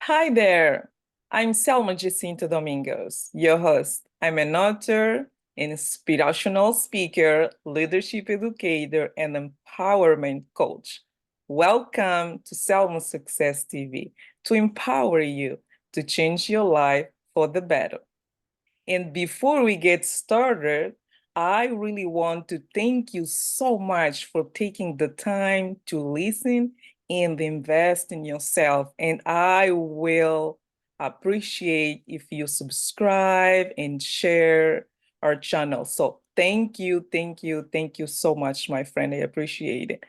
Hi there. I'm Selma Jacinta Domingos, your host. I'm an author, inspirational speaker, leadership educator, and empowerment coach. Welcome to Selma Success TV to empower you to change your life for the better. And before we get started, I really want to thank you so much for taking the time to listen and invest in yourself. And I will appreciate if you subscribe and share our channel. So thank you so much, my friend. I appreciate it.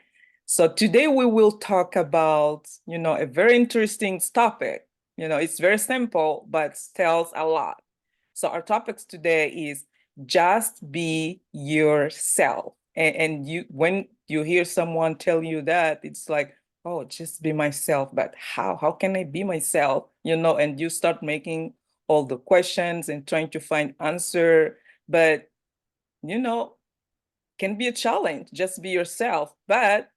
So today we will talk about, a very interesting topic. It's very simple, but tells a lot. So our topics today is just be yourself. And you when you hear someone tell you that, it's like, oh, just be myself. But how? How can I be myself? And you start making all the questions and trying to find answer. But you know, can be a challenge. Just be yourself. But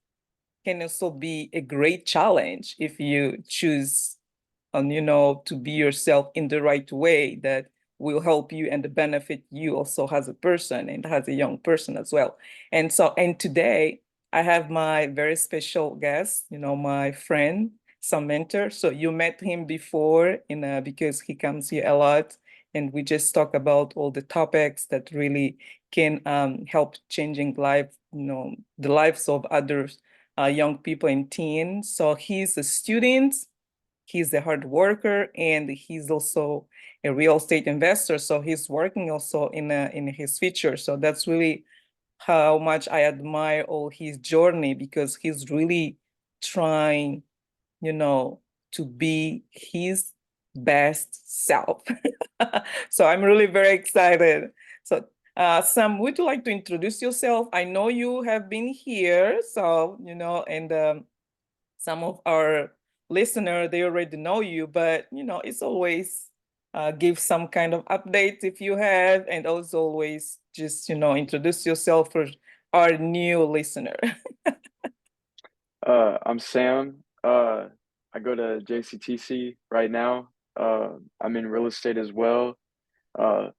can also be a great challenge if you choose to be yourself in the right way that will help you and benefit you also as a person and as a young person as well. And today I have my very special guest, my friend, some mentor. So you met him before because he comes here a lot and we just talk about all the topics that really can help changing the lives of others, young people and teens. So he's a student, he's a hard worker, and he's also a real estate investor. So he's working also in his future. So that's really how much I admire all his journey because he's really trying, you know, to be his best self. So I'm really very excited. So Sam, would you like to introduce yourself? I know you have been here, so and some of our listener, they already know you, but it's always give some kind of update if you have, and also always just introduce yourself for our new listener. I'm Sam. I go to JCTC right now. I'm in real estate as well. Uh,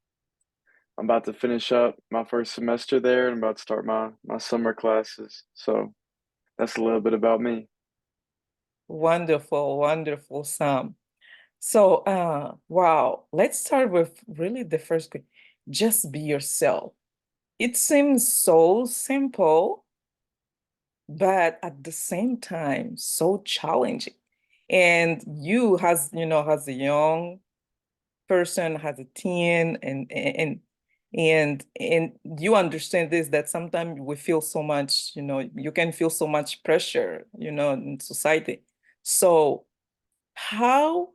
I'm about to finish up my first semester there and I'm about to start my summer classes. So that's a little bit about me. Wonderful, wonderful, Sam. So wow, let's start with really the first question. Just be yourself. It seems so simple, but at the same time so challenging. And you as a young person, as a teen, and you understand this, that sometimes we feel so much, you can feel so much pressure, in society. So how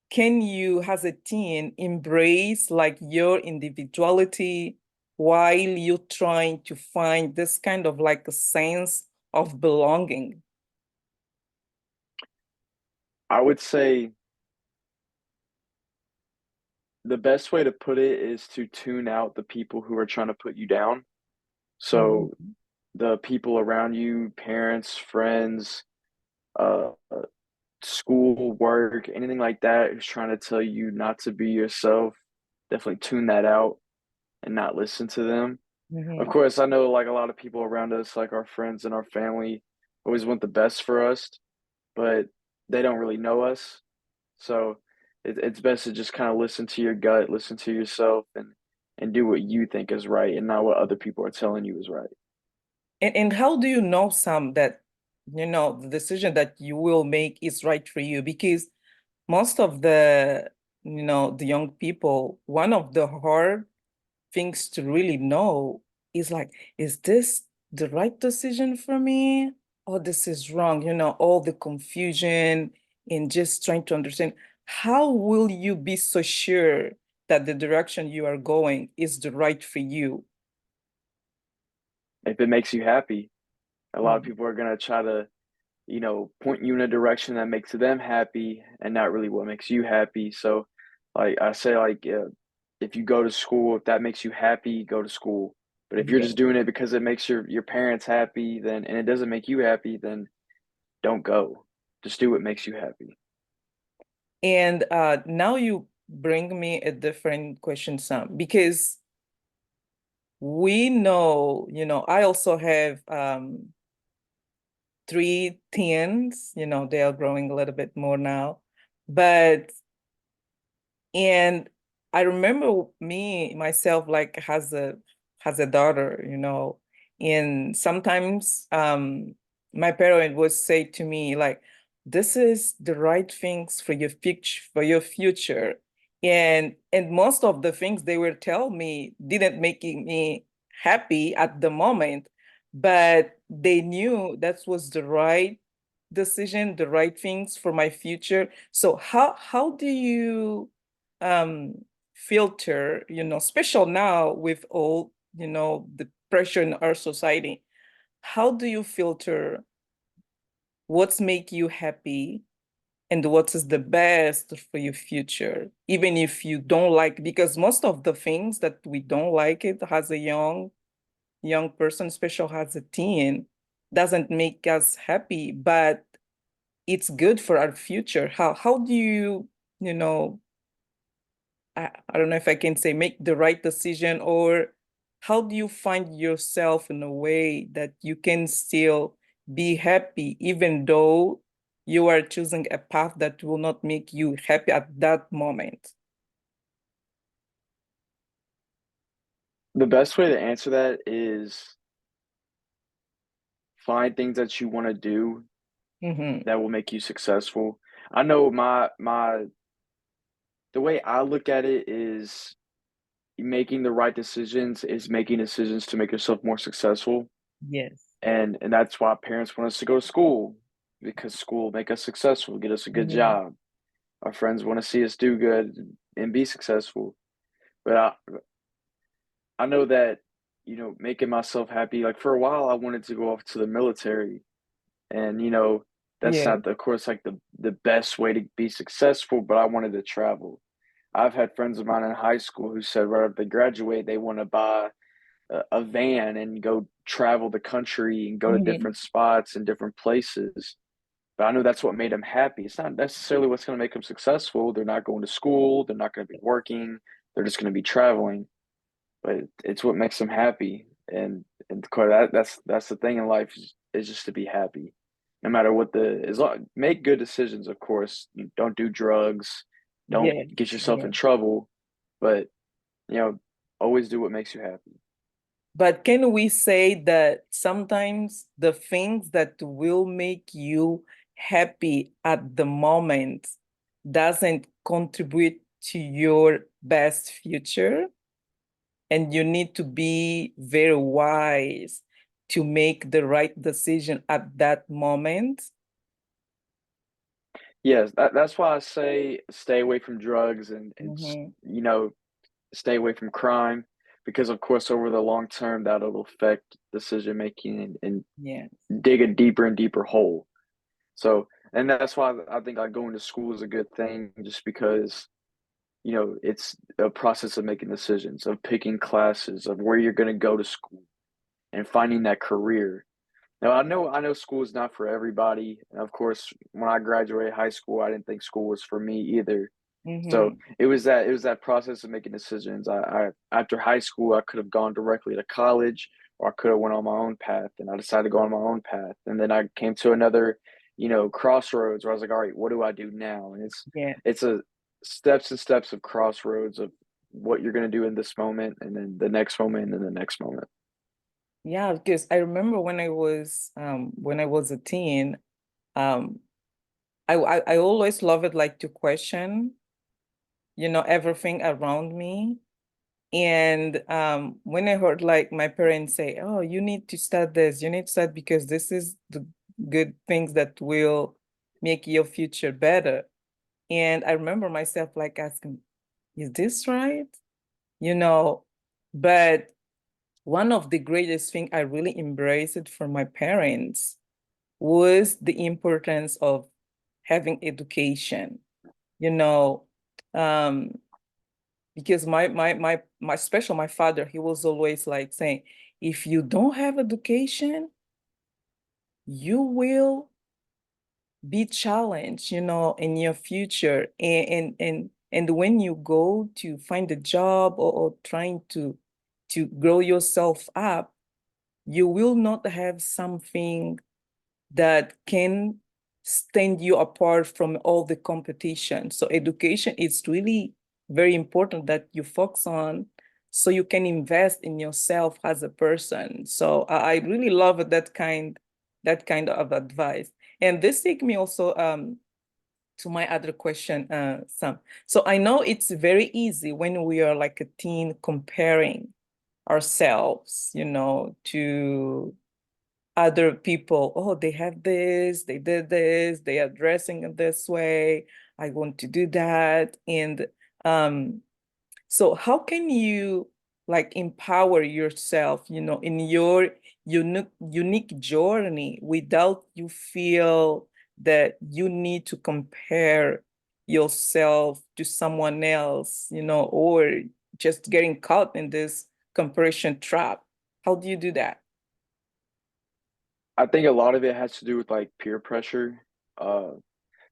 can you as a teen embrace like your individuality while you're trying to find this kind of like a sense of belonging? I would say the best way to put it is to tune out the people who are trying to put you down. So Mhm. the people around you, parents, friends, uh, school, work, anything like that who's trying to tell you not to be yourself, definitely tune that out and not listen to them. Of Mhm. course, I know like a lot of people around us, like our friends and our family, always want the best for us, but they don't really know us. So it's best to just kind of listen to your gut, listen to yourself, and do what you think is right, and not what other people are telling you is right. And how do you know, Sam, that the decision that you will make is right for you? Because most of the young people, one of the hard things to really know is like, is this the right decision for me or this is wrong? All the confusion and just trying to understand how will you be so sure that the direction you are going is the right for you? If it makes you happy, a lot of Mhm. people are gonna try to, point you in a direction that makes them happy and not really what makes you happy. So, like I say, like if you go to school, if that makes you happy, go to school. But if you're Yeah. just doing it because it makes your parents happy, then and it doesn't make you happy, then don't go. Just do what makes you happy. And now you bring me a different question, Sam, because we know, I also have three teens, they are growing a little bit more now. But and I remember me myself like has a daughter, and sometimes my parent would say to me like, this is the right things for your future. And most of the things they were telling me didn't making me happy at the moment, but they knew that was the right decision, the right things for my future. So how do you um filter, special now with all, the pressure in our society? How do you filter what's make you happy and what is the best for your future, even if you don't like, because most of the things that we don't like it as a young person, especially as a teen, doesn't make us happy, but it's good for our future. How do you, you know, I don't know if I can say make the right decision, or how do you find yourself in a way that you can still be happy even though you are choosing a path that will not make you happy at that moment? The best way to answer that is find things that you want to do Mm-hmm. that will make you successful. I know my the way I look at it is making the right decisions is making decisions to make yourself more successful. Yes. And that's why parents want us to go to school, because school will make us successful, get us a good Mm-hmm. job. Our friends want to see us do good and be successful. But I know that, making myself happy, like for a while I wanted to go off to the military. And that's Yeah. not, of course, like the best way to be successful, but I wanted to travel. I've had friends of mine in high school who said right after they graduate, they want to buy a van and go travel the country and go to Mm-hmm. different spots and different places. But I know that's what made them happy. It's not necessarily what's going to make them successful. They're not going to school. They're not going to be working. They're just going to be traveling. But it's what makes them happy. And that's the thing in life is just to be happy, no matter what make good decisions. Of course, don't do drugs, don't Yes. get yourself Yeah. in trouble, but you know, always do what makes you happy. But can we say that sometimes the things that will make you happy at the moment doesn't contribute to your best future? And you need to be very wise to make the right decision at that moment. Yes, that's why I say stay away from drugs and Mhm. stay away from crime, because of course over the long term that'll affect decision making Yeah. and dig a deeper and deeper hole. So, and that's why I think like going to school is a good thing, just because it's a process of making decisions, of picking classes, of where you're going to go to school and finding that career. Now, I know school is not for everybody. And of course, when I graduated high school, I didn't think school was for me either. So Hmm. it was that process of making decisions. I after high school, I could have gone directly to college, or I could have went on my own path, and I decided to go on my own path. And then I came to another, crossroads where I was like, all right, what do I do now? And Yeah. it's a steps and steps of crossroads of what you're going to do in this moment, and then the next moment, and then the next moment. Yeah, because I remember when I was a teen, um I always love it like to question, everything around me. And when I heard like my parents say, "Oh, you need to start this, you need to start because this is the good things that will make your future better." And I remember myself like asking, "Is this right?" You know, but one of the greatest thing I really embraced from my parents was the importance of having education. You know, um, because my special my father, he was always like saying, if you don't have education, you will be challenged, in your future. And when you go to find a job, or trying to grow yourself up, you will not have something that can stand you apart from all the competition. So education is really very important that you focus on, so you can invest in yourself as a person. So I really love that kind of advice. And this take me also to my other question, Sam. So I know it's very easy when we are like a teen comparing ourselves, to other people. Oh, they have this, they did this, they are dressing in this way. I want to do that. And um, so how can you like empower yourself, in your unique journey, without you feel that you need to compare yourself to someone else, or just getting caught in this comparison trap? How do you do that? I think a lot of it has to do with like peer pressure. Uh,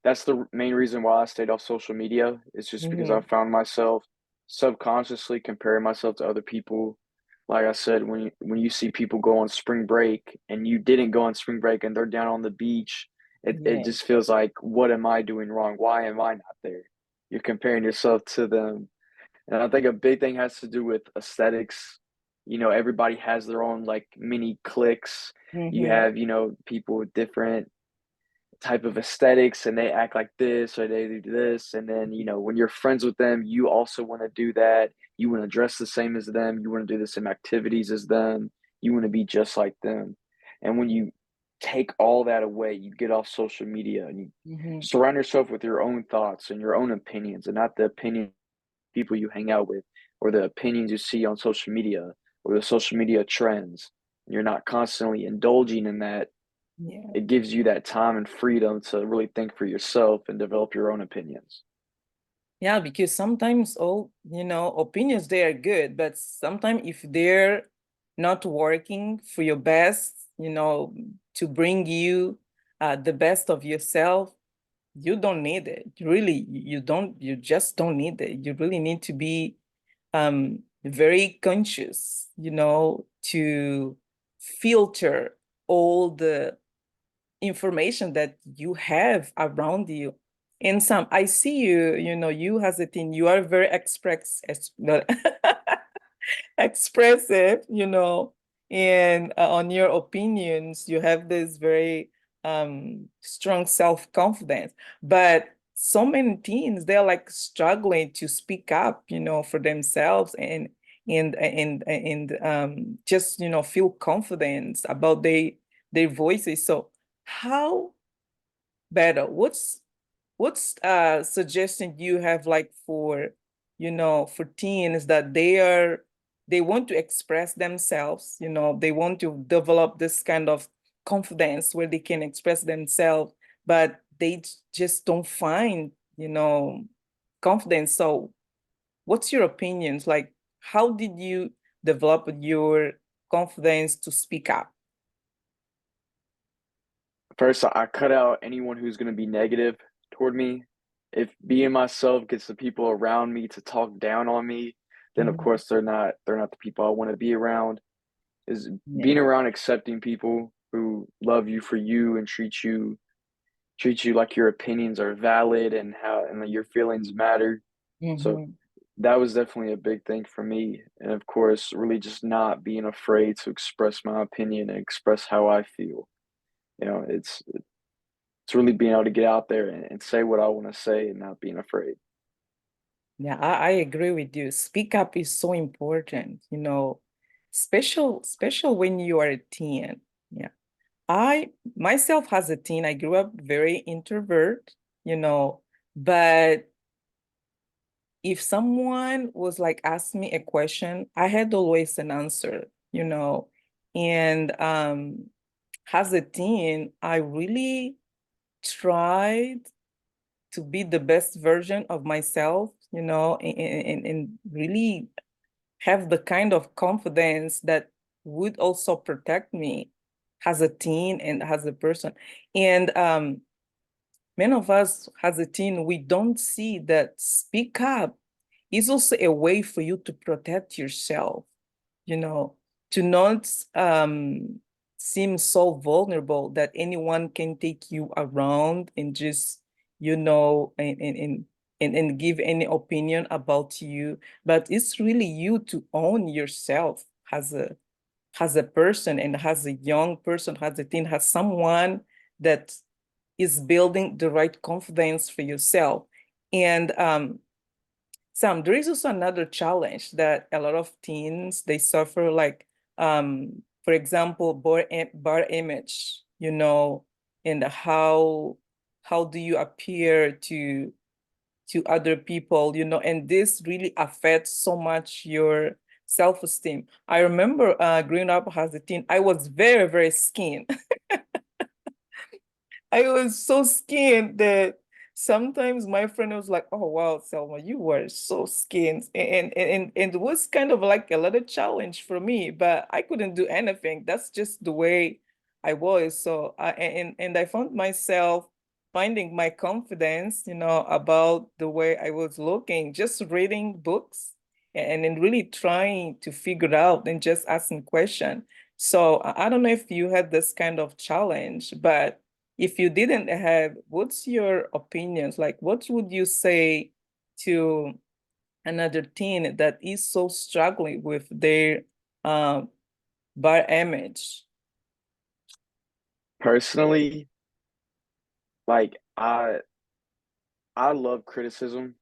that's the main reason why I stayed off social media. It's just because I Mm-hmm. found myself subconsciously comparing myself to other people. Like I said, when you see people go on spring break and you didn't go on spring break and they're down on the beach, it Yeah. just feels like, what am I doing wrong? Why am I not there? You're comparing yourself to them. And I think a big thing has to do with aesthetics. Everybody has their own like mini cliques. You Mm-hmm. have, people with different type of aesthetics and they act like this or they do this. And then, when you're friends with them, you also want to do that. You want to dress the same as them. You want to do the same activities as them. You want to be just like them. And when you take all that away, you get off social media and you Mm-hmm. surround yourself with your own thoughts and your own opinions and not the opinion people you hang out with or the opinions you see on social media or the social media trends. You're not constantly indulging in that. Yeah. It gives you that time and freedom to really think for yourself and develop your own opinions. Yeah, because sometimes all, opinions, they are good, but sometimes if they're not working for your best, to bring you the best of yourself, you don't need it. Really, you just don't need it. You really need to be very conscious, to filter all the information that you have around you. And Sam, I see you, you as a teen, you are very expressive, and on your opinions, you have this very strong self-confidence. But so many teens, they're like struggling to speak up, for themselves, and just, feel confidence about their voices. So how better? What's suggestion you have, like, for teens that they want to express themselves, they want to develop this kind of confidence where they can express themselves, but they just don't find, confidence. So what's your opinions? Like, how did you develop your confidence to speak up? First, I cut out anyone who's going to be negative toward me. If being myself gets the people around me to talk down on me, then of Mhm. course they're not the people I want to be around. Is being Yeah. around accepting people who love you for you and treat you like your opinions are valid and that your feelings matter. So Hmm. that was definitely a big thing for me. And of course, really just not being afraid to express my opinion and express how I feel. It's really being able to get out there and say what I want to say and not being afraid. Yeah, I agree with you. Speak up is so important, special when you are a teen. Yeah. I myself as a teen, I grew up very introvert, but if someone was like ask me a question, I had always an answer, And as a teen, I really tried to be the best version of myself, and really have the kind of confidence that would also protect me as a teen and as a person. And many of us as a teen, we don't see that speak up is also a way for you to protect yourself, you know, to not seem so vulnerable that anyone can take you around and just, and give any opinion about you. But it's really you to own yourself as a person and as a young person, as a teen, as someone that is building the right confidence for yourself. And Sam, there is also another challenge that a lot of teens they suffer, like for example, bar image, and how do you appear to other people, and this really affects so much your self-esteem. I remember growing up as a teen, I was very, very skinny. I was so scared that sometimes my friend was like, "Oh wow, Selma, you were so scared," and it was kind of like a little challenge for me, but I couldn't do anything. That's just the way I was. So and I found myself finding my confidence, about the way I was looking, just reading books and then really trying to figure out and just asking questions. So I don't know if you had this kind of challenge, but if you didn't have, what's your opinions? Like, what would you say to another teen that is so struggling with their uh, bar image? Personally, like I love criticism.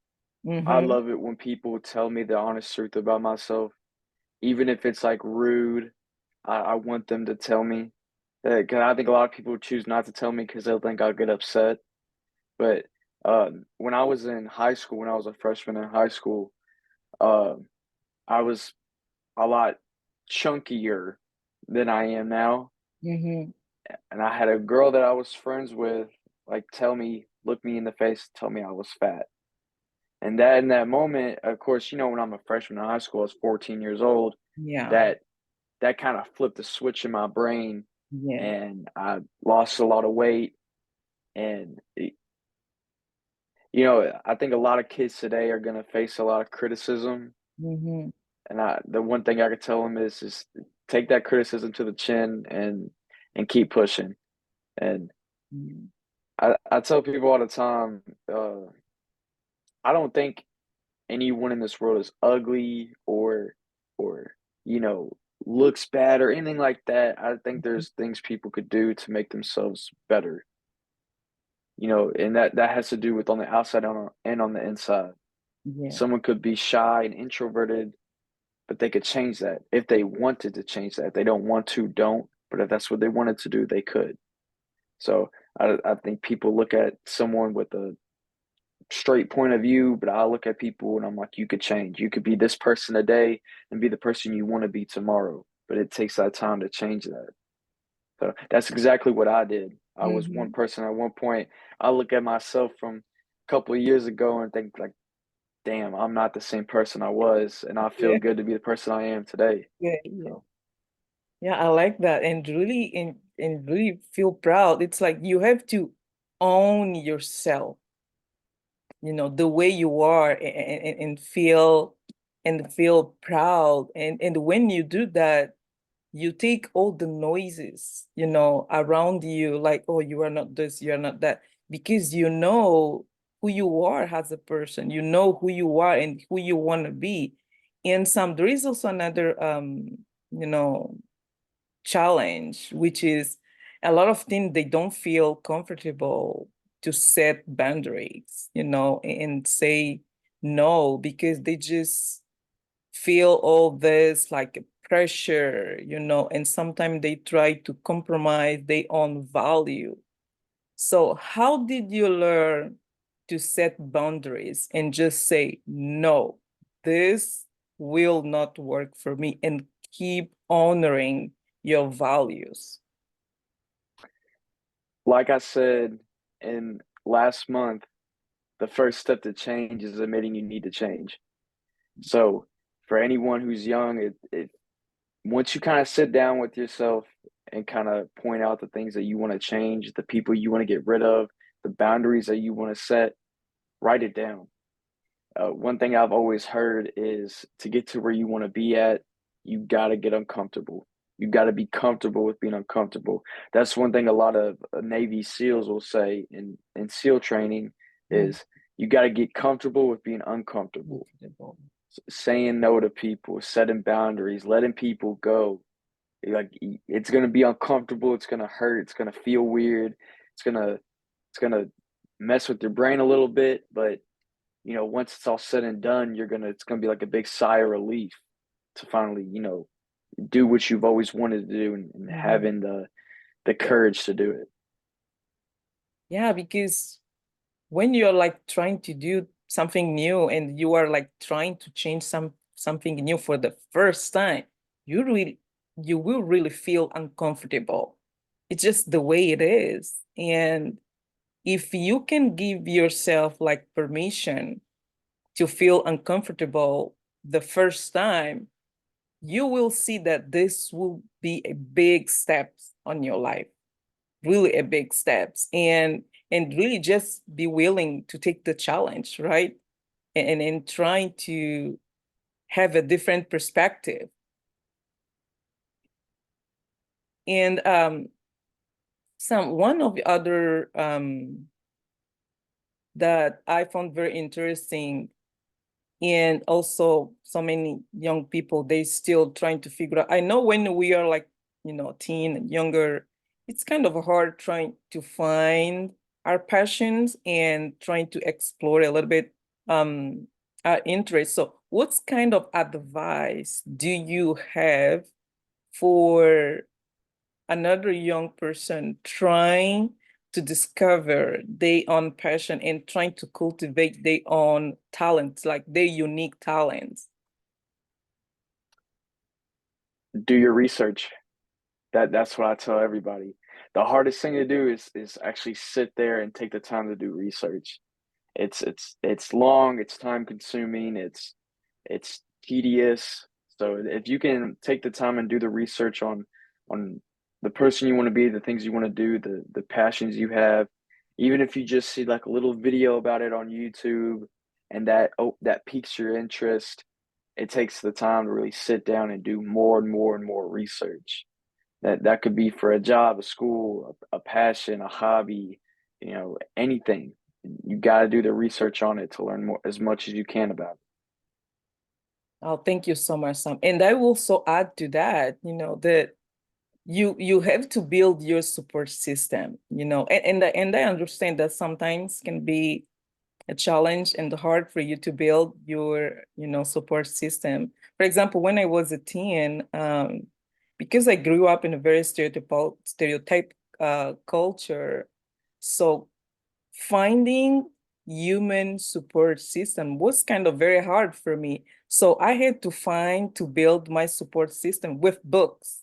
I Mm-hmm. love it when people tell me the honest truth about myself, even if it's like rude. I want them to tell me that, 'cause I think a lot of people choose not to tell me because they'll think I'll get upset. But when I was in high school, when I was a freshman in high school, uh, I was a lot chunkier than I am now. Mm-hmm. And I had a girl that I was friends with, like, look me in the face, tell me I was fat. And that in that moment, of course, when I'm a freshman in high school, I was 14 years old. Yeah. That that kind of flipped the switch in my brain, Yeah. and I lost a lot of weight. And I think a lot of kids today are gonna face a lot of criticism. Mm-hmm. And the one thing I could tell them is take that criticism to the chin and keep pushing. And I tell people all the time, I don't think anyone in this world is ugly or you know looks bad or anything like that. I think there's things people could do to make themselves better. And that has to do with on the outside and on the inside. Yeah. Someone could be shy and introverted, but they could change that if they wanted to change that. If they don't want to, don't. But if that's what they wanted to do, they could. So I think people look at someone with a straight point of view, but I look at people and I'm like, you could change. You could be this person today and be the person you want to be tomorrow. But it takes that time to change that. So that's exactly what I did. I was one Mm-hmm. person at one point. I look at myself from a couple of years ago and think like, damn, I'm not the same person I was, and I feel Yeah. good to be the person I am today. Yeah. Yeah. So Yeah. I like that. And really feel proud. It's like you have to own yourself, the way you are, and feel proud. And when you do that, you take all the noises, around you, like, oh, you are not this, you are not that, because you know who you are as a person, you know who you are and who you want to be. And there is also another you know challenge, which is a lot of things they don't feel comfortable to set boundaries, and say no, because they just feel all this like pressure, and sometimes they try to compromise their own value. So, how did you learn to set boundaries and just say, no, this will not work for me, and keep honoring your values? like I said in last month, the first step to change is admitting you need to change. So for anyone who's young, it once you kind of sit down with yourself and kind of point out the things that you want to change, the people you want to get rid of, the boundaries that you want to set, write it down. One thing I've always heard is to get to where you want to be at, you got to get uncomfortable. You got to be comfortable with being uncomfortable. That's one thing a lot of Navy SEALs will say in SEAL training Mm. is you got to get comfortable with being uncomfortable. Saying no to people, setting boundaries, letting people go. Like it's gonna be uncomfortable. It's gonna hurt. It's gonna feel weird. It's gonna mess with your brain a little bit, but once it's all said and done, it's gonna be like a big sigh of relief to finally, do what you've always wanted to do and Mhm. having the courage to do it. Yeah, because when you're like trying to do something new and you are like trying to change something new for the first time, you really you will really feel uncomfortable. It's just the way it is. And if you can give yourself like permission to feel uncomfortable the first time, you will see that this will be a big step on your life, really a big steps, and really just be willing to take the challenge, right? And trying to have a different perspective. And some one of the other that I found very interesting, and also so many young people, they still trying to figure out. I know when we are like, teen and younger, it's kind of hard trying to find our passions and trying to explore a little bit our interests. So what's kind of advice do you have for another young person trying to discover their own passion and trying to cultivate their own talents, like their unique talents? Do your research. That's what I tell everybody. The hardest thing to do is actually sit there and take the time to do research. It's long, it's time consuming, it's tedious. So if you can take the time and do the research on the person you want to be, the things you want to do, the passions you have, even if you just see like a little video about it on YouTube and that piques your interest, it takes the time to really sit down and do more and more and more research. That could be for a job, a school, a passion, a hobby, anything. You got to do the research on it to learn more as much as you can about it. Oh, thank you so much, Sam. And I will also add to that, that you have to build your support system, and I understand that sometimes can be a challenge and hard for you to build your, support system. For example, when I was a teen, because I grew up in a very stereotype culture, so finding human support system was kind of very hard for me. So I had to build my support system with books.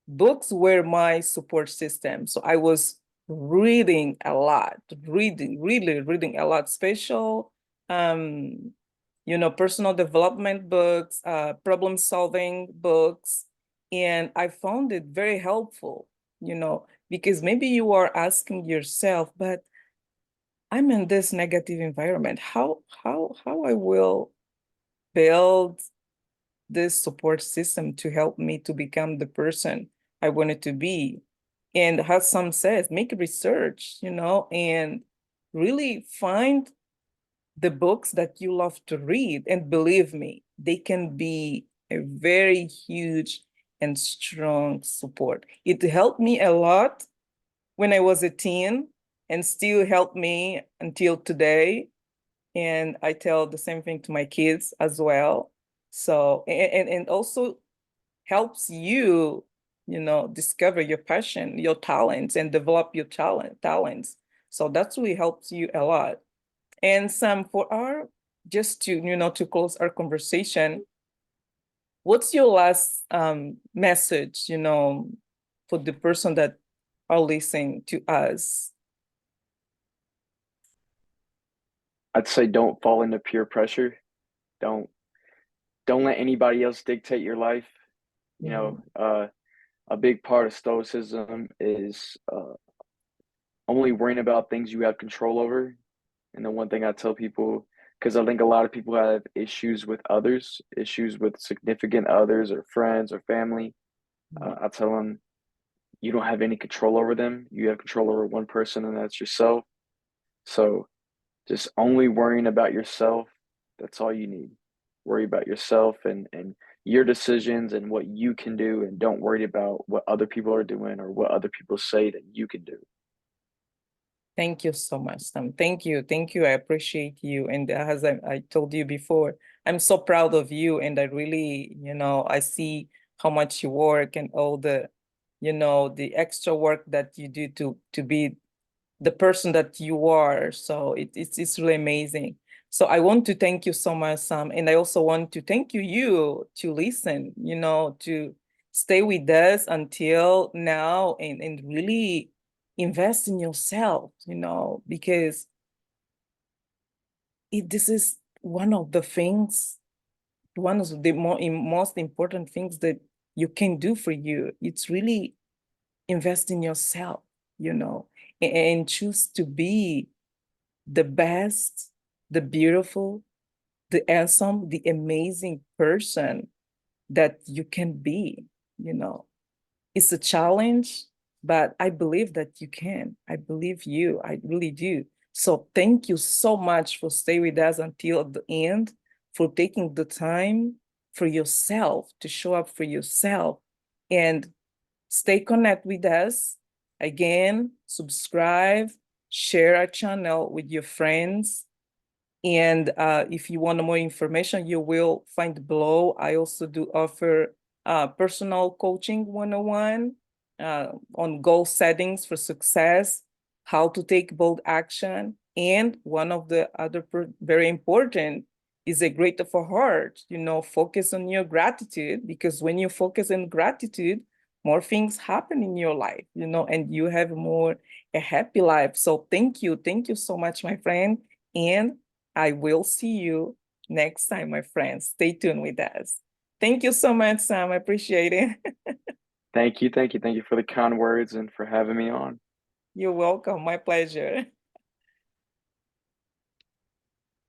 Books were my support system. So I was reading a lot, really reading a lot, special, um, personal development books, problem solving books. And I found it very helpful, because maybe you are asking yourself, but I'm in this negative environment. How I will build this support system to help me to become the person I wanted to be. And as some says, make research, and really find the books that you love to read. And believe me, they can be a very huge and strong support. It helped me a lot when I was a teen and still helped me until today. And I tell the same thing to my kids as well. So, and also helps you, discover your passion, your talents, and develop your talents. So that's really helps you a lot. And some for our, just to, to close our conversation, what's your last message, for the person that are listening to us? I'd say don't fall into peer pressure. Don't don't let anybody else dictate your life. You know, Mhm. a big part of stoicism is only worrying about things you have control over. And the one thing I tell people, because I think a lot of people have issues with others, issues with significant others or friends or family. Mhm. I tell them you don't have any control over them. You have control over one person, and that's yourself. So just only worrying about yourself, that's all you need. Worry about yourself and your decisions and what you can do, and don't worry about what other people are doing or what other people say that you can do. Thank you so much, Sam. Thank you. Thank you. I appreciate you. And as I told you before, I'm so proud of you. And I really, I see how much you work and all the, the extra work that you do to be the person that you are. So it's really amazing. So I want to thank you so much, Sam. And I also want to thank you to listen, to stay with us until now and really invest in yourself, because this is one of the things, one of the most important things that you can do for you. It's really invest in yourself, and choose to be the best, the beautiful, the handsome, the amazing person that you can be, you know. It's a challenge, but I believe that you can. I believe you. I really do. So thank you so much for staying with us until the end, for taking the time for yourself, to show up for yourself, and stay connected with us. Again, subscribe, share our channel with your friends, and if you want more information, you will find below. I also do offer personal coaching 101 on goal settings for success, how to take bold action. And one of the other very important is a greater for heart, focus on your gratitude, because when you focus on gratitude, more things happen in your life, and you have more a happy life. So thank you. Thank you so much, my friend. And I will see you next time, my friends. Stay tuned with us. Thank you so much, Sam. I appreciate it. Thank you, thank you, thank you for the kind words and for having me on. You're welcome. My pleasure.